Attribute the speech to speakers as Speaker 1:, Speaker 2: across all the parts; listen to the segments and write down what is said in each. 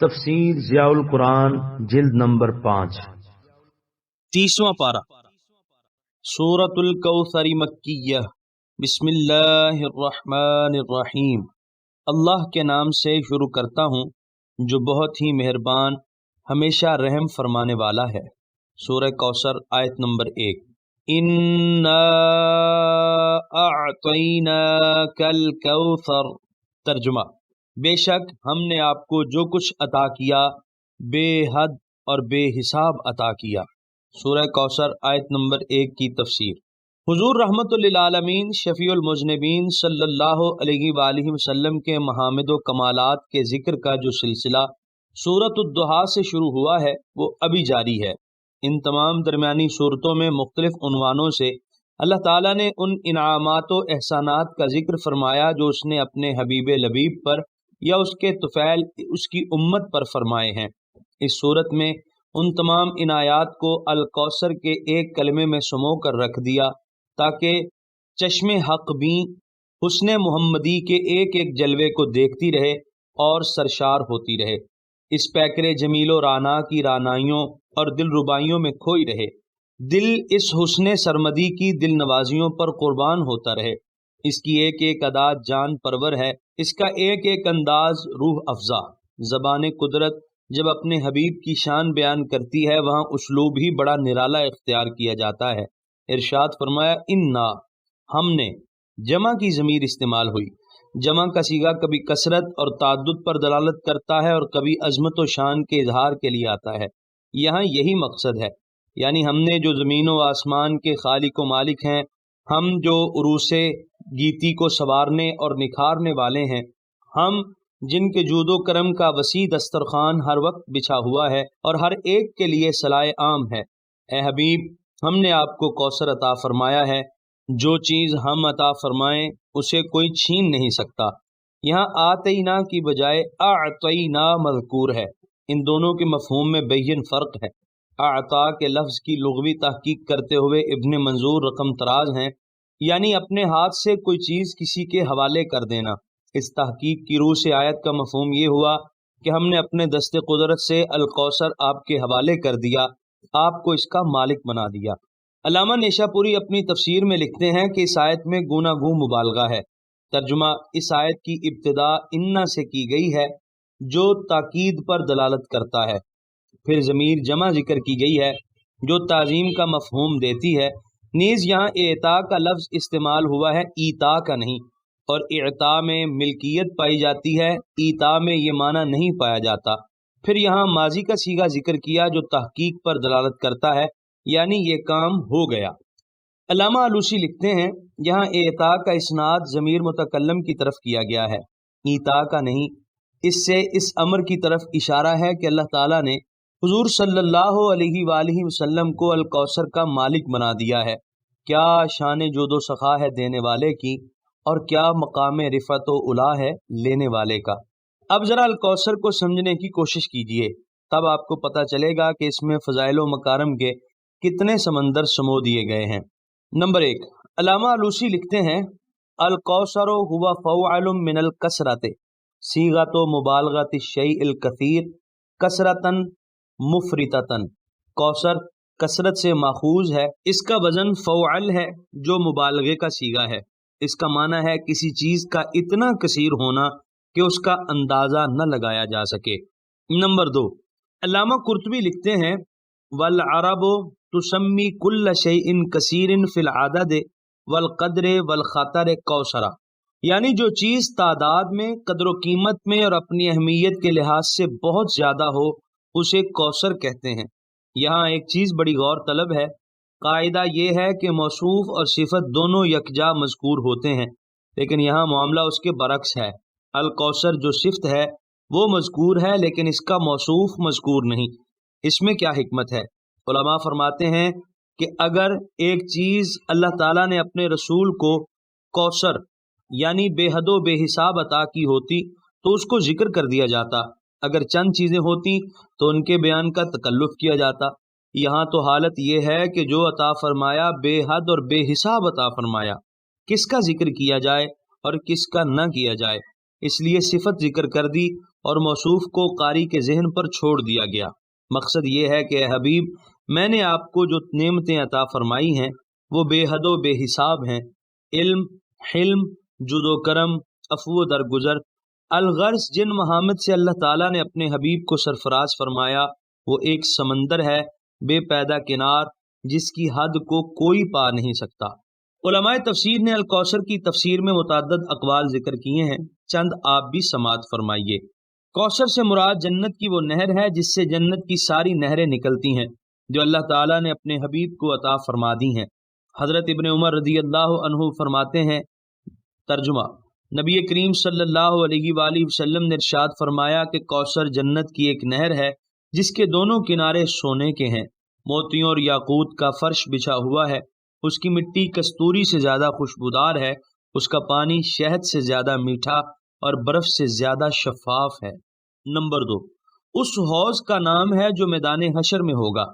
Speaker 1: تفسیر ضیاء القرآن جلد نمبر 5
Speaker 2: 30واں پارہ سورۃ الکوثر مکیہ بسم اللہ الرحمن الرحیم اللہ کے نام سے شروع کرتا ہوں جو بہت ہی مہربان ہمیشہ رحم فرمانے والا ہے۔ سورہ کوثر آیت نمبر 1۔ اِنَّا أَعْطَيْنَاكَ الْكَوْثَرَ۔ ترجمہ: بے شک ہم نے آپ کو جو کچھ عطا کیا بے حد اور بے حساب عطا کیا۔ سورہ کوثر آیت نمبر 1 کی تفسیر۔ حضور رحمت للعالمین شفیع المذنبین صلی اللہ علیہ وآلہ وسلم کے محامد و کمالات کے ذکر کا جو سلسلہ سورۃ الضحیٰ سے شروع ہوا ہے وہ ابھی جاری ہے۔ ان تمام درمیانی صورتوں میں مختلف عنوانوں سے اللہ تعالیٰ نے ان انعامات و احسانات کا ذکر فرمایا جو اس نے اپنے حبیب لبیب پر یا اس کے طفیل اس کی امت پر فرمائے ہیں۔ اس صورت میں ان تمام عنایات کو الکوثر کے ایک کلمے میں سمو کر رکھ دیا تاکہ چشم حق بین حسن محمدی کے ایک ایک جلوے کو دیکھتی رہے اور سرشار ہوتی رہے، اس پیکر جمیل و رانا کی رانائیوں اور دل ربائیوں میں کھوئی رہے، دل اس حسن سرمدی کی دل نوازیوں پر قربان ہوتا رہے۔ اس کی ایک ایک ادا جان پرور ہے، اس کا ایک ایک انداز روح افزا۔ زبان قدرت جب اپنے حبیب کی شان بیان کرتی ہے وہاں اسلوب ہی بڑا نرالا اختیار کیا جاتا ہے۔ ارشاد فرمایا انا، ہم نے، جمع کی ضمیر استعمال ہوئی۔ جمع کا صیغہ کبھی کثرت اور تعدد پر دلالت کرتا ہے اور کبھی عظمت و شان کے اظہار کے لیے آتا ہے۔ یہاں یہی مقصد ہے، یعنی ہم نے جو زمین و آسمان کے خالق و مالک ہیں، ہم جو عروس گیتی کو سنوارنے اور نکھارنے والے ہیں، ہم جن کے جود و کرم کا وسیع دسترخوان ہر وقت بچھا ہوا ہے اور ہر ایک کے لیے صلاح عام ہے۔ اے حبیب، ہم نے آپ کو کوثر عطا فرمایا ہے، جو چیز ہم عطا فرمائیں اسے کوئی چھین نہیں سکتا۔ یہاں آتینا کی بجائے اعطینا مذکور ہے، ان دونوں کے مفہوم میں بین فرق ہے۔ اعطا کے لفظ کی لغوی تحقیق کرتے ہوئے ابن منظور رقم تراز ہیں، یعنی اپنے ہاتھ سے کوئی چیز کسی کے حوالے کر دینا۔ اس تحقیق کی روح سے آیت کا مفہوم یہ ہوا کہ ہم نے اپنے دست قدرت سے الکوثر آپ کے حوالے کر دیا، آپ کو اس کا مالک بنا دیا۔ علامہ نیشا پوری اپنی تفسیر میں لکھتے ہیں کہ اس آیت میں گونا گو مبالغہ ہے۔ ترجمہ: اس آیت کی ابتدا انا سے کی گئی ہے جو تاکید پر دلالت کرتا ہے، پھر ضمیر جمع ذکر کی گئی ہے جو تعظیم کا مفہوم دیتی ہے۔ نیز یہاں اعطاء کا لفظ استعمال ہوا ہے، ایطاء کا نہیں، اور اعطاء میں ملکیت پائی جاتی ہے، ایطاء میں یہ معنی نہیں پایا جاتا۔ پھر یہاں ماضی کا صیغہ ذکر کیا جو تحقیق پر دلالت کرتا ہے، یعنی یہ کام ہو گیا۔ علامہ آلوسی لکھتے ہیں یہاں اعطاء کا اسناد ضمیر متکلم کی طرف کیا گیا ہے، ایطاء کا نہیں۔ اس سے اس امر کی طرف اشارہ ہے کہ اللہ تعالیٰ نے حضور صلی اللہ علیہ وآلہ وسلم کو الکوثر کا مالک بنا دیا ہے۔ کیا شان جود و سخا ہے دینے والے کی، اور کیا مقام رفعت و علا ہے لینے والے کا۔ اب ذرا الکوثر کو سمجھنے کی کوشش کیجئے، تب آپ کو پتہ چلے گا کہ اس میں فضائل و مکارم کے کتنے سمندر سمو دیے گئے ہیں۔ نمبر 1، علامہ آلوسی لکھتے ہیں الکوثر ہوا فوعل من الکثرۃ صیغۃ مبالغۃ الشیء الکثیر کثرۃ مفرطۃ۔ کوثر کثرت سے ماخوذ ہے، اس کا وزن فوعل ہے جو مبالغے کا صیغہ ہے۔ اس کا معنی ہے کسی چیز کا اتنا کثیر ہونا کہ اس کا اندازہ نہ لگایا جا سکے۔ نمبر 2، علامہ قرطبی لکھتے ہیں والعرب تسمی کل شیء کثیر فی العدد والقدر والخطر کوثرا، یعنی جو چیز تعداد میں، قدر و قیمت میں اور اپنی اہمیت کے لحاظ سے بہت زیادہ ہو اسے کوثر کہتے ہیں۔ یہاں ایک چیز بڑی غور طلب ہے، قاعدہ یہ ہے کہ موصوف اور صفت دونوں یکجا مذکور ہوتے ہیں، لیکن یہاں معاملہ اس کے برعکس ہے۔ الکوثر جو صفت ہے وہ مذکور ہے لیکن اس کا موصوف مذکور نہیں۔ اس میں کیا حکمت ہے؟ علماء فرماتے ہیں کہ اگر ایک چیز اللہ تعالیٰ نے اپنے رسول کو کوثر یعنی بے حد و بے حساب عطا کی ہوتی تو اس کو ذکر کر دیا جاتا، اگر چند چیزیں ہوتی تو ان کے بیان کا تکلف کیا جاتا۔ یہاں تو حالت یہ ہے کہ جو عطا فرمایا بے حد اور بے حساب عطا فرمایا، کس کا ذکر کیا جائے اور کس کا نہ کیا جائے، اس لیے صفت ذکر کر دی اور موصوف کو قاری کے ذہن پر چھوڑ دیا گیا۔ مقصد یہ ہے کہ اے حبیب، میں نے آپ کو جو نعمتیں عطا فرمائی ہیں وہ بے حد و بے حساب ہیں۔ علم، حلم، جود و کرم، عفو و درگزر، الغرض جن محامد سے اللہ تعالیٰ نے اپنے حبیب کو سرفراز فرمایا وہ ایک سمندر ہے بے پیدا کنار، جس کی حد کو کوئی پا نہیں سکتا۔ علماء تفسیر نے الکوثر کی تفسیر میں متعدد اقوال ذکر کیے ہیں، چند آپ بھی سماعت فرمائیے۔ کوثر سے مراد جنت کی وہ نہر ہے جس سے جنت کی ساری نہریں نکلتی ہیں، جو اللہ تعالیٰ نے اپنے حبیب کو عطا فرما دی ہیں۔ حضرت ابن عمر رضی اللہ عنہ فرماتے ہیں، ترجمہ، نبی کریم صلی اللہ علیہ وآلہ وسلم نے ارشاد فرمایا کہ کوثر جنت کی ایک نہر ہے جس کے دونوں کنارے سونے کے ہیں، موتیوں اور یاقوت کا فرش بچھا ہوا ہے، اس کی مٹی کستوری سے زیادہ خوشبودار ہے، اس کا پانی شہد سے زیادہ میٹھا اور برف سے زیادہ شفاف ہے۔ نمبر 2، اس حوض کا نام ہے جو میدان حشر میں ہوگا،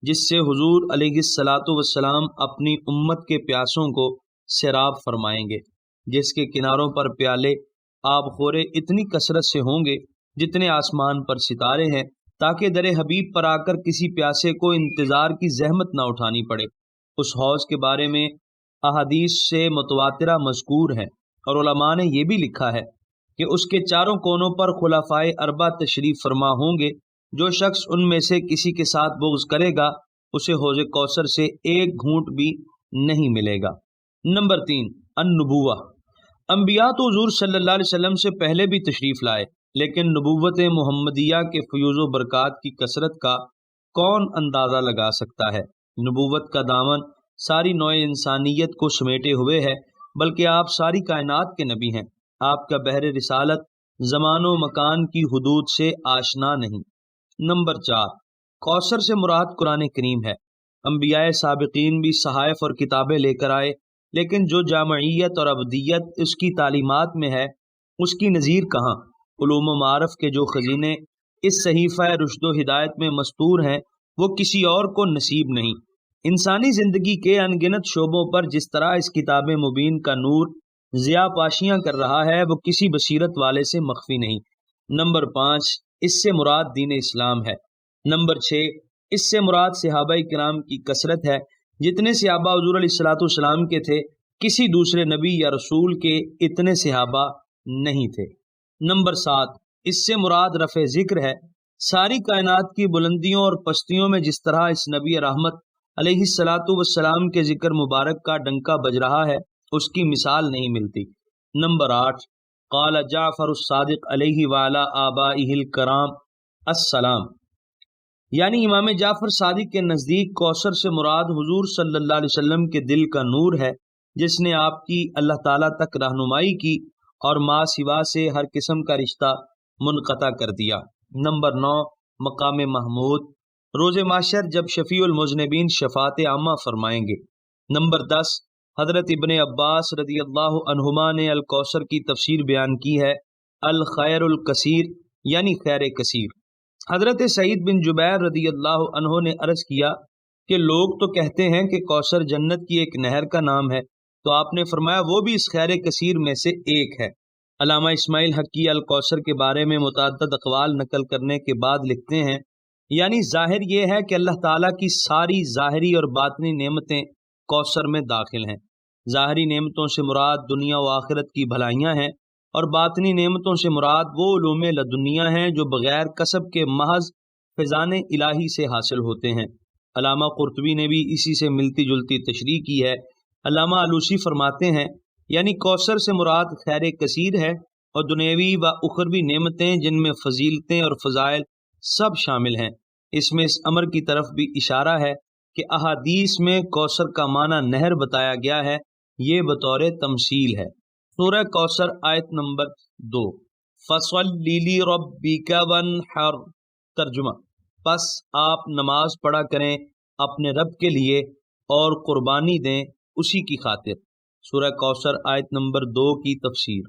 Speaker 2: جس سے حضور علیہ الصلاۃ والسلام اپنی امت کے پیاسوں کو سیراب فرمائیں گے، جس کے کناروں پر پیالے آب خورے اتنی کثرت سے ہوں گے جتنے آسمان پر ستارے ہیں، تاکہ در حبیب پر آ کر کسی پیاسے کو انتظار کی زحمت نہ اٹھانی پڑے۔ اس حوض کے بارے میں احادیث سے متواترہ مذکور ہے، اور علماء نے یہ بھی لکھا ہے کہ اس کے چاروں کونوں پر خلفائے اربع تشریف فرما ہوں گے۔ جو شخص ان میں سے کسی کے ساتھ بغض کرے گا اسے حوض کوثر سے ایک گھونٹ بھی نہیں ملے گا۔ نمبر 3، النبوہ۔ انبیاء تو حضور صلی اللہ علیہ وسلم سے پہلے بھی تشریف لائے، لیکن نبوت محمدیہ کے فیوز و برکات کی کثرت کا کون اندازہ لگا سکتا ہے؟ نبوت کا دامن ساری نوع انسانیت کو سمیٹے ہوئے ہے، بلکہ آپ ساری کائنات کے نبی ہیں۔ آپ کا بحر رسالت زمان و مکان کی حدود سے آشنا نہیں۔ نمبر 4، کوثر سے مراد قرآن کریم ہے۔ انبیاء سابقین بھی صحائف اور کتابیں لے کر آئے، لیکن جو جامعیت اور ابدیت اس کی تعلیمات میں ہے اس کی نظیر کہاں؟ علوم و معارف کے جو خزینے اس صحیفہ رشد و ہدایت میں مستور ہیں وہ کسی اور کو نصیب نہیں۔ انسانی زندگی کے ان گنت شعبوں پر جس طرح اس کتاب مبین کا نور ضیاء پاشیاں کر رہا ہے وہ کسی بصیرت والے سے مخفی نہیں۔ نمبر 5، اس سے مراد دین اسلام ہے۔ نمبر 6، اس سے مراد صحابہ کرام کی کثرت ہے۔ جتنے صحابہ حضور علیہ الصلوۃ والسلام کے تھے کسی دوسرے نبی یا رسول کے اتنے صحابہ نہیں تھے۔ نمبر 7، اس سے مراد رفع ذکر ہے۔ ساری کائنات کی بلندیوں اور پستیوں میں جس طرح اس نبی رحمت علیہ الصلوۃ والسلام کے ذکر مبارک کا ڈنکا بج رہا ہے اس کی مثال نہیں ملتی۔ نمبر 8، قال جعفر الصادق علیہ وعلی آبائہ الکرام السلام، یعنی امام جعفر صادق کے نزدیک کوثر سے مراد حضور صلی اللہ علیہ وسلم کے دل کا نور ہے، جس نے آپ کی اللہ تعالیٰ تک رہنمائی کی اور ما سوا سے ہر قسم کا رشتہ منقطع کر دیا۔ نمبر 9، مقام محمود، روز محشر جب شفیع المذنبین شفاعت عامہ فرمائیں گے۔ نمبر 10، حضرت ابن عباس رضی اللہ عنہما نے الکوثر کی تفسیر بیان کی ہے، الخیر الکثیر یعنی خیر کثیر۔ حضرت سعید بن جبیر رضی اللہ عنہ نے عرض کیا کہ لوگ تو کہتے ہیں کہ کوثر جنت کی ایک نہر کا نام ہے، تو آپ نے فرمایا وہ بھی اس خیر کثیر میں سے ایک ہے۔ علامہ اسماعیل حقی الکوثر کے بارے میں متعدد اقوال نقل کرنے کے بعد لکھتے ہیں، یعنی ظاہر یہ ہے کہ اللہ تعالیٰ کی ساری ظاہری اور باطنی نعمتیں کوثر میں داخل ہیں۔ ظاہری نعمتوں سے مراد دنیا و آخرت کی بھلائیاں ہیں، اور باطنی نعمتوں سے مراد وہ علوم لدنیہ ہیں جو بغیر کسب کے محض فیضان الہی سے حاصل ہوتے ہیں۔ علامہ قرطبی نے بھی اسی سے ملتی جلتی تشریح کی ہے۔ علامہ آلوسی فرماتے ہیں، یعنی کوثر سے مراد خیر کثیر ہے اور دنیوی و اخروی نعمتیں جن میں فضیلتیں اور فضائل سب شامل ہیں۔ اس میں اس امر کی طرف بھی اشارہ ہے کہ احادیث میں کوثر کا معنی نہر بتایا گیا ہے، یہ بطور تمثیل ہے۔ سورہ کوثر آیت نمبر 2، فَصَلِّ لِرَبِّكَ وَانْحَرْ، ترجمہ، پس آپ نماز پڑھا کریں اپنے رب کے لیے اور قربانی دیں اسی کی خاطر۔ سورہ کوثر آیت نمبر 2 کی تفسیر۔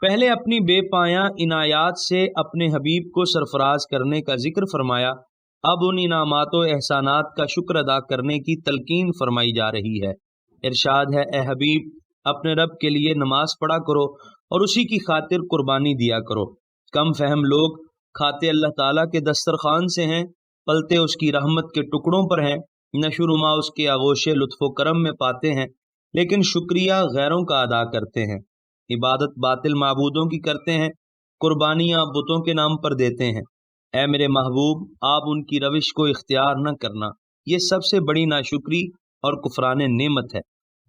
Speaker 2: پہلے اپنی بے پایاں عنایات سے اپنے حبیب کو سرفراز کرنے کا ذکر فرمایا، اب ان انعامات و احسانات کا شکر ادا کرنے کی تلقین فرمائی جا رہی ہے۔ ارشاد ہے، اے حبیب، اپنے رب کے لیے نماز پڑھا کرو اور اسی کی خاطر قربانی دیا کرو۔ کم فہم لوگ کھاتے اللہ تعالیٰ کے دسترخوان سے ہیں، پلتے اس کی رحمت کے ٹکڑوں پر ہیں، نشو و نما اس کے آغوش لطف و کرم میں پاتے ہیں، لیکن شکریہ غیروں کا ادا کرتے ہیں، عبادت باطل معبودوں کی کرتے ہیں، قربانیاں بتوں کے نام پر دیتے ہیں۔ اے میرے محبوب، آپ ان کی روش کو اختیار نہ کرنا، یہ سب سے بڑی ناشکری اور کفران نعمت ہے۔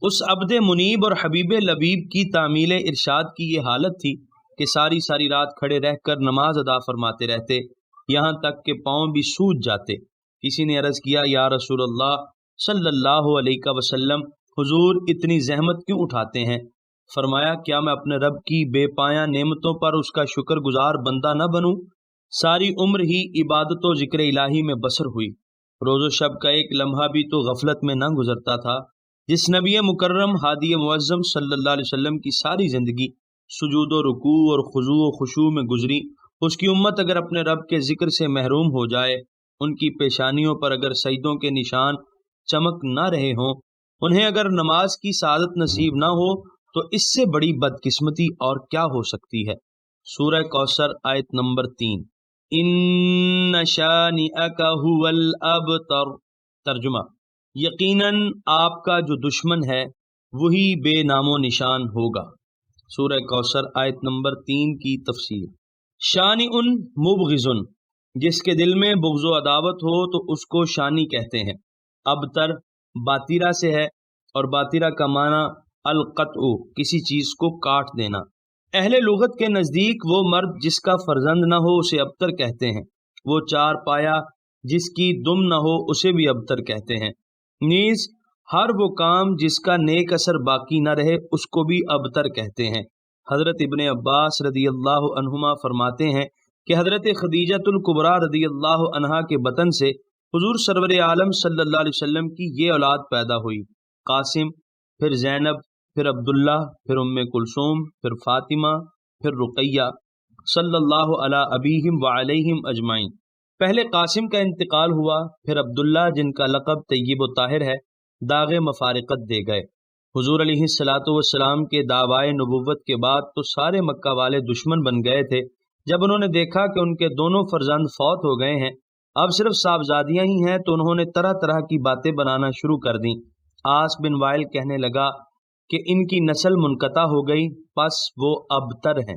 Speaker 2: اس عبد منیب اور حبیب لبیب کی تعمیل ارشاد کی یہ حالت تھی کہ ساری ساری رات کھڑے رہ کر نماز ادا فرماتے رہتے، یہاں تک کہ پاؤں بھی سوج جاتے۔ کسی نے عرض کیا، یا رسول اللہ صلی اللہ علیہ وسلم، حضور اتنی زحمت کیوں اٹھاتے ہیں؟ فرمایا، کیا میں اپنے رب کی بے پایاں نعمتوں پر اس کا شکر گزار بندہ نہ بنوں؟ ساری عمر ہی عبادت و ذکر الہی میں بسر ہوئی، روز و شب کا ایک لمحہ بھی تو غفلت میں نہ گزرتا تھا۔ جس نبی مکرم ہادی معظم صلی اللہ علیہ وسلم کی ساری زندگی سجود و رکوع اور خضوع و خشوع میں گزری، اس کی امت اگر اپنے رب کے ذکر سے محروم ہو جائے، ان کی پیشانیوں پر اگر سجدوں کے نشان چمک نہ رہے ہوں، انہیں اگر نماز کی سعادت نصیب نہ ہو، تو اس سے بڑی بدقسمتی اور کیا ہو سکتی ہے؟ سورہ کوثر آیت نمبر 3۔ ان شانئک ھو الابتر۔ ترجمہ، یقیناً آپ کا جو دشمن ہے وہی بے نام و نشان ہوگا۔ سورہ کوثر آیت نمبر 3 کی تفسیر۔ شانئ مبغض، جس کے دل میں بغض و عداوت ہو تو اس کو شانی کہتے ہیں۔ ابتر باطرہ سے ہے، اور باطرہ کا معنی القطع، کسی چیز کو کاٹ دینا۔ اہل لغت کے نزدیک وہ مرد جس کا فرزند نہ ہو اسے ابتر کہتے ہیں، وہ چار پایا جس کی دم نہ ہو اسے بھی ابتر کہتے ہیں، نیز ہر وہ کام جس کا نیک اثر باقی نہ رہے اس کو بھی ابتر کہتے ہیں۔ حضرت ابن عباس رضی اللہ عنہما فرماتے ہیں کہ حضرت خدیجۃ الکبریٰ رضی اللہ عنہا کے بطن سے حضور سرور عالم صلی اللہ علیہ وسلم کی یہ اولاد پیدا ہوئی، قاسم، پھر زینب، پھر عبداللہ، پھر ام کلثوم، پھر فاطمہ، پھر رقیہ، صلی اللہ علی ابیہم وعلیہم اجمعین۔ پہلے قاسم کا انتقال ہوا، پھر عبداللہ جن کا لقب طیب و طاہر ہے داغ مفارقت دے گئے۔ حضور علیہ السلام کے دعوائے نبوت کے بعد تو سارے مکہ والے دشمن بن گئے تھے۔ جب انہوں نے دیکھا کہ ان کے دونوں فرزند فوت ہو گئے ہیں، اب صرف صاحبزادیاں ہی ہیں، تو انہوں نے طرح طرح کی باتیں بنانا شروع کر دیں۔ عاص بن وائل کہنے لگا کہ ان کی نسل منقطع ہو گئی، پس وہ ابتر ہیں۔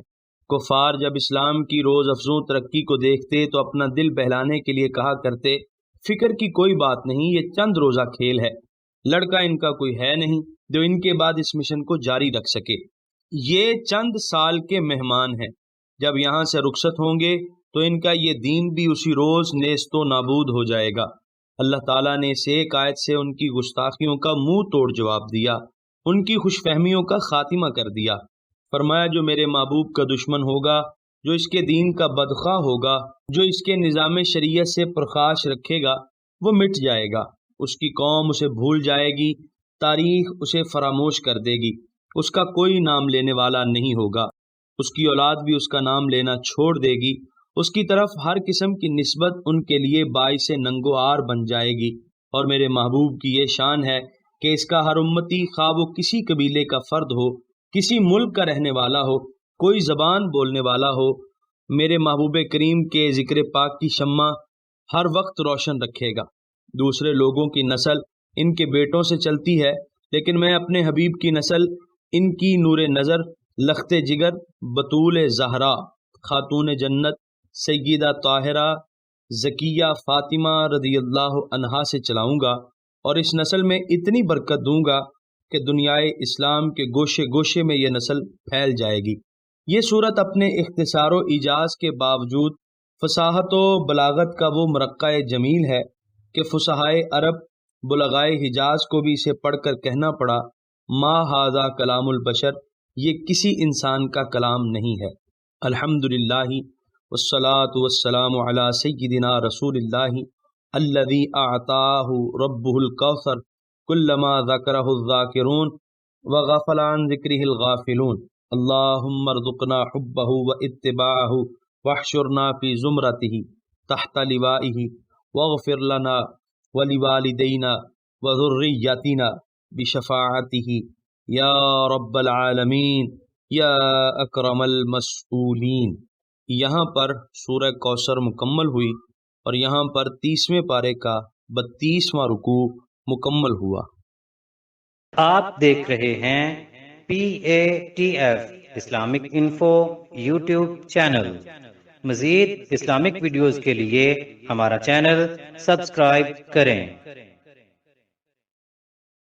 Speaker 2: کفار جب اسلام کی روز افزوں ترقی کو دیکھتے تو اپنا دل بہلانے کے لیے کہا کرتے، فکر کی کوئی بات نہیں، یہ چند روزہ کھیل ہے، لڑکا ان کا کوئی ہے نہیں جو ان کے بعد اس مشن کو جاری رکھ سکے، یہ چند سال کے مہمان ہیں، جب یہاں سے رخصت ہوں گے تو ان کا یہ دین بھی اسی روز نیست و نابود ہو جائے گا۔ اللہ تعالیٰ نے اس ایک آیت سے ان کی گستاخیوں کا منہ توڑ جواب دیا، ان کی خوش فہمیوں کا خاتمہ کر دیا۔ فرمایا، جو میرے محبوب کا دشمن ہوگا، جو اس کے دین کا بدخواہ ہوگا، جو اس کے نظام شریعت سے پرخاش رکھے گا، وہ مٹ جائے گا، اس کی قوم اسے بھول جائے گی، تاریخ اسے فراموش کر دے گی، اس کا کوئی نام لینے والا نہیں ہوگا، اس کی اولاد بھی اس کا نام لینا چھوڑ دے گی، اس کی طرف ہر قسم کی نسبت ان کے لیے باعث ننگ و عار بن جائے گی۔ اور میرے محبوب کی یہ شان ہے کہ اس کا ہر امتی، خواہ وہ کسی قبیلے کا فرد ہو، کسی ملک کا رہنے والا ہو، کوئی زبان بولنے والا ہو، میرے محبوب کریم کے ذکر پاک کی شمع ہر وقت روشن رکھے گا۔ دوسرے لوگوں کی نسل ان کے بیٹوں سے چلتی ہے، لیکن میں اپنے حبیب کی نسل، ان کی نور نظر، لخت جگر، بطول زہرا، خاتون جنت، سیدہ طاہرہ زکیہ فاطمہ رضی اللہ عنہا سے چلاؤں گا، اور اس نسل میں اتنی برکت دوں گا کہ دنیائے اسلام کے گوشے گوشے میں یہ نسل پھیل جائے گی۔ یہ صورت اپنے اختصار و ایجاز کے باوجود فصاحت و بلاغت کا وہ مرقع جمیل ہے کہ فصحائے عرب، بلغائے حجاز کو بھی اسے پڑھ کر کہنا پڑا، ما ھذا کلام البشر، یہ کسی انسان کا کلام نہیں ہے۔ الحمدللہ والصلاة والسلام علی سیدنا رسول اللہ الذی اعطاہ ربہ الکوثر کلما ذکرہ الذاکرون وغفل عن ذکرہ الغافلون، اللہم ارزقنا حبہ واتباعہ واحشرنا فی زمرتہ تحت لوائہ واغفر لنا ولوالدینا وذریتنا بشفاعتہ یا رب العالمین یا اکرم المسئولین۔ یہاں پر سورہ کوثر مکمل ہوئی اور یہاں پر 30ویں پارے کا 32واں رکوع مکمل ہوا۔
Speaker 3: آپ دیکھ رہے ہیں PATF Islamic info YouTube channel. مزید اسلامک ویڈیوز کے لیے ہمارا چینل سبسکرائب کریں۔